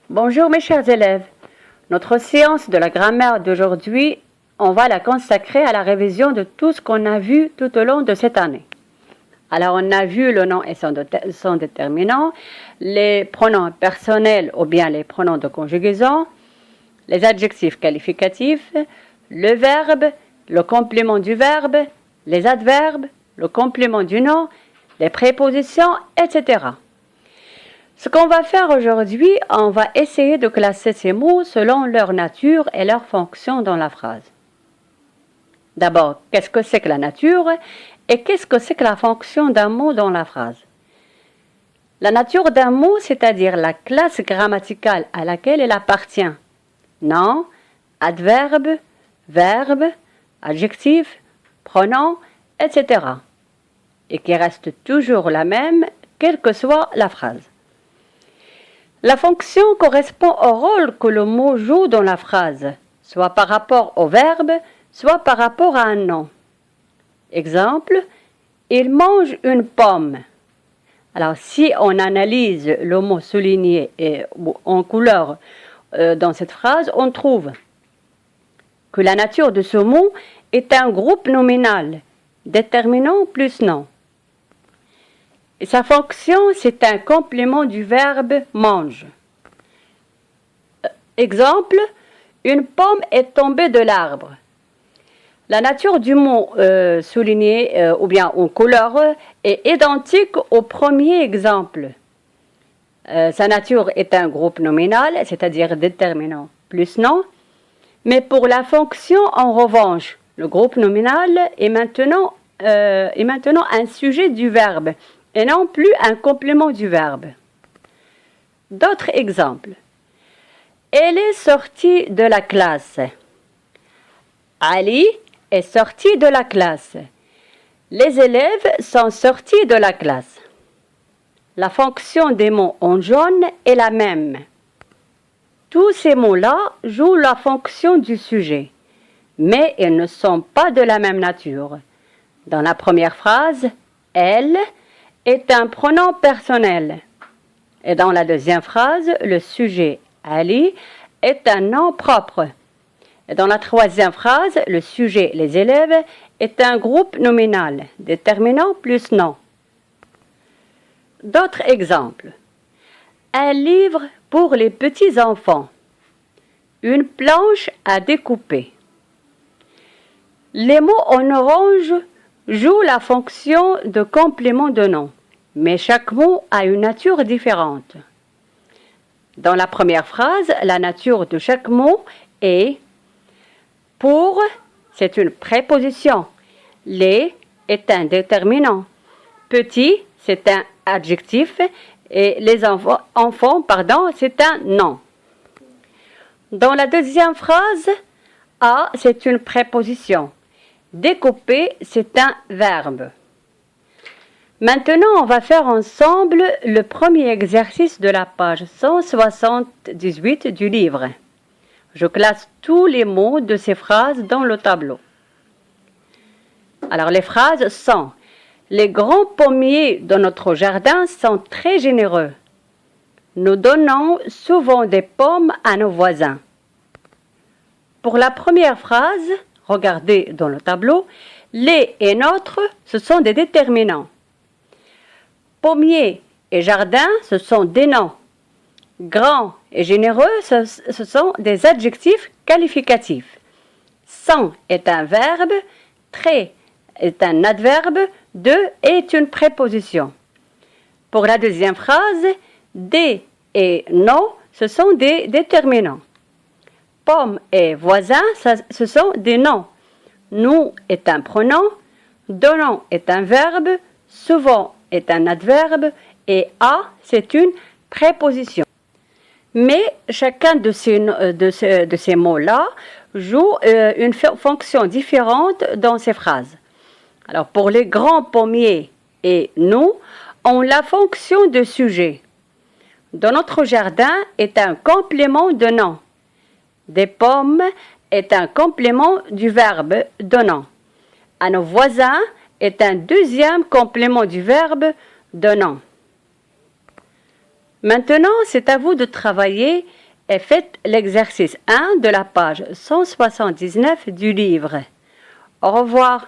Bonjour mes chers élèves. Notre séance de la grammaire d'aujourd'hui, on va la consacrer à la révision de tout ce qu'on a vu tout au long de cette année. Alors on a vu le nom et son déterminant, les pronoms personnels ou bien les pronoms de conjugaison, les adjectifs qualificatifs, le verbe, le complément du verbe, les adverbes, le complément du nom, les prépositions, etc. Ce qu'on va faire aujourd'hui, on va essayer de classer ces mots selon leur nature et leur fonction dans la phrase. D'abord, qu'est-ce que c'est que la nature et qu'est-ce que c'est que la fonction d'un mot dans la phrase? La nature d'un mot, c'est-à-dire la classe grammaticale à laquelle il appartient. Nom, adverbe, verbe, adjectif, pronom, etc. Et qui reste toujours la même, quelle que soit la phrase. La fonction correspond au rôle que le mot joue dans la phrase, soit par rapport au verbe, soit par rapport à un nom. Exemple, il mange une pomme. Alors, si on analyse le mot souligné en couleur dans cette phrase, on trouve que la nature de ce mot est un groupe nominal, déterminant plus nom. Et sa fonction, c'est un complément du verbe mange. Exemple, une pomme est tombée de l'arbre. La nature du mot souligné ou bien en couleur est identique au premier exemple. Sa nature est un groupe nominal, c'est-à-dire déterminant plus nom. Mais pour la fonction, en revanche, le groupe nominal est maintenant un sujet du verbe et non plus un complément du verbe. D'autres exemples. Elle est sortie de la classe. Ali est sorti de la classe. Les élèves sont sortis de la classe. La fonction des mots en jaune est la même. Tous ces mots-là jouent la fonction du sujet, mais ils ne sont pas de la même nature. Dans la première phrase, elle est un pronom personnel. Et dans la deuxième phrase, le sujet Ali est un nom propre. Et dans la troisième phrase, le sujet les élèves est un groupe nominal, déterminant plus nom. D'autres exemples. Un livre pour les petits enfants. Une planche à découper. Les mots en orange jouent la fonction de complément de nom, mais chaque mot a une nature différente. Dans la première phrase, la nature de chaque mot est pour, c'est une préposition. Les est un déterminant. Petit, c'est un adjectif. Et les enfants, c'est un nom. Dans la deuxième phrase, à, c'est une préposition. Découper, c'est un verbe. Maintenant, on va faire ensemble le premier exercice de la page 178 du livre. Je classe tous les mots de ces phrases dans le tableau. Alors, les phrases sont: les grands pommiers de notre jardin sont très généreux. Nous donnons souvent des pommes à nos voisins. Pour la première phrase, regardez dans le tableau, les et notre, ce sont des déterminants. Pommier et jardin, ce sont des noms. Grand et généreux, ce sont des adjectifs qualificatifs. Sans est un verbe, très est un adverbe, de est une préposition. Pour la deuxième phrase, des et non, ce sont des déterminants. Pomme et voisin, ce sont des noms. Nous est un pronom, donnons est un verbe, souvent est un adverbe et à, c'est une préposition. Mais chacun de ces mots-là joue une fonction différente dans ces phrases. Alors pour les grands pommiers et nous, ont la fonction de sujet. Dans notre jardin est un complément de nom. Des pommes est un complément du verbe donnant. À nos voisins est un deuxième complément du verbe donnant. Maintenant, c'est à vous de travailler et faites l'exercice 1 de la page 179 du livre. Au revoir.